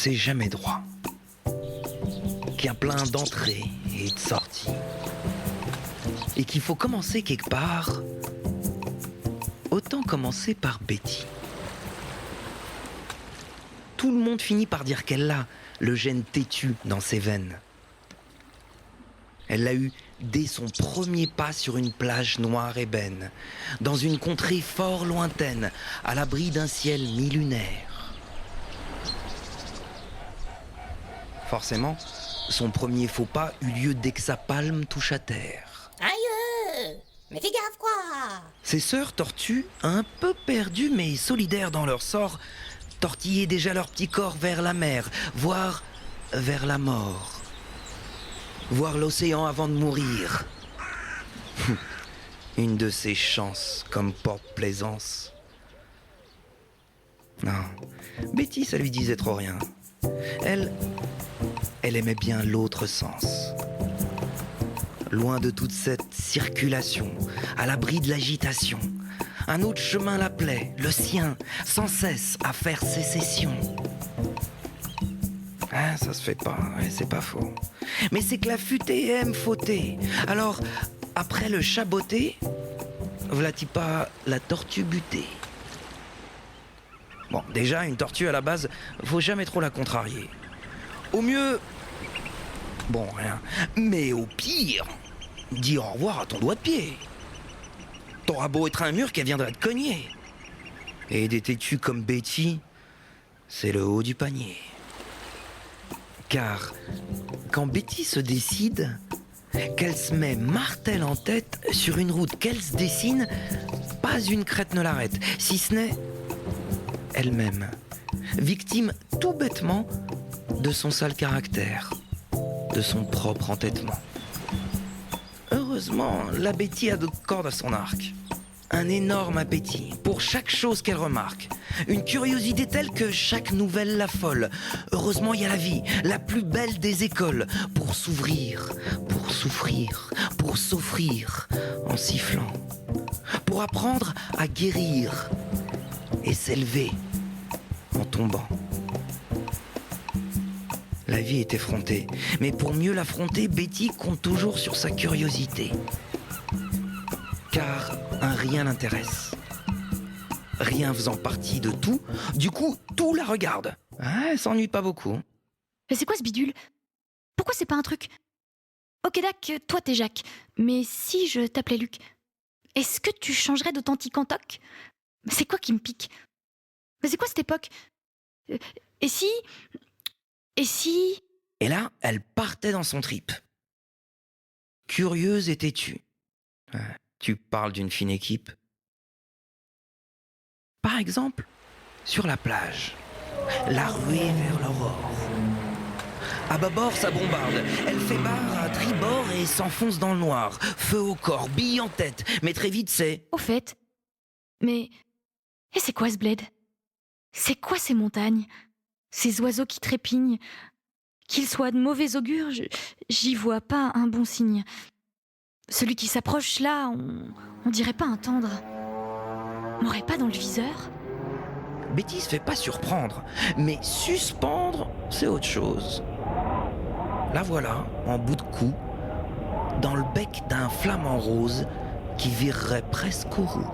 c'est jamais droit, qu'il y a plein d'entrées et de sorties, et qu'il faut commencer quelque part, autant commencer par Betty. Tout le monde finit par dire qu'elle a le gène têtu dans ses veines. Elle l'a eu dès son premier pas sur une plage noire ébène, dans une contrée fort lointaine, à l'abri d'un ciel mi-lunaire. Forcément, son premier faux pas eut lieu dès que sa palme touche à terre. Aïe! Mais fais gaffe, quoi! Ses sœurs tortues, un peu perdues mais solidaires dans leur sort, tortillaient déjà leur petit corps vers la mer, voire vers la mort. Voir l'océan avant de mourir. Une de ces chances comme porte-plaisance. Non, Betty, ça lui disait trop rien. Elle aimait bien l'autre sens. Loin de toute cette circulation, à l'abri de l'agitation. Un autre chemin l'appelait, le sien, sans cesse à faire sécession. Ah, ça se fait pas, ouais, c'est pas faux. Mais c'est que la futée aime fauter. Alors, après le chat botté, v'là-t-il pas la tortue butée? Bon, déjà, une tortue à la base, faut jamais trop la contrarier. Au mieux, bon, rien. Mais au pire, dis au revoir à ton doigt de pied. T'auras beau être un mur qu'elle viendra te cogner. Et des têtus comme Betty, c'est le haut du panier. Car quand Betty se décide, qu'elle se met martèle en tête sur une route qu'elle se dessine, pas une crête ne l'arrête, si ce n'est elle-même, victime tout bêtement de son sale caractère, de son propre entêtement. Heureusement, la Betty a d'autres cordes à son arc. Un énorme appétit pour chaque chose qu'elle remarque. Une curiosité telle que chaque nouvelle l'affole. Heureusement, il y a la vie, la plus belle des écoles, pour s'ouvrir, pour souffrir, pour s'offrir en sifflant. Pour apprendre à guérir et s'élever en tombant. La vie est effrontée, mais pour mieux l'affronter, Betty compte toujours sur sa curiosité. Car un rien l'intéresse. Rien faisant partie de tout, du coup, tout la regarde. Ah, elle s'ennuie pas beaucoup. Mais c'est quoi ce bidule? Pourquoi c'est pas un truc? Ok, Dac, toi t'es Jacques, mais si je t'appelais Luc, est-ce que tu changerais d'authentique en toc? C'est quoi qui me pique? Mais c'est quoi cette époque? Et si... Et si... Et là, elle partait dans son trip. Curieuse et têtue. Tu parles d'une fine équipe. Par exemple, sur la plage, la ruée vers l'aurore. À bâbord, ça bombarde. Elle fait barre à tribord et s'enfonce dans le noir. Feu au corps, bille en tête. Mais très vite, c'est... Au fait... Mais... Et c'est quoi ce bled? C'est quoi ces montagnes? Ces oiseaux qui trépignent? Qu'ils soient de mauvais augure, j'y vois pas un bon signe. Celui qui s'approche là, on dirait pas un tendre. M'aurait pas dans le viseur? Betty se fait pas surprendre, mais suspendre, c'est autre chose. La voilà, en bout de cou, dans le bec d'un flamant rose qui virerait presque au roux.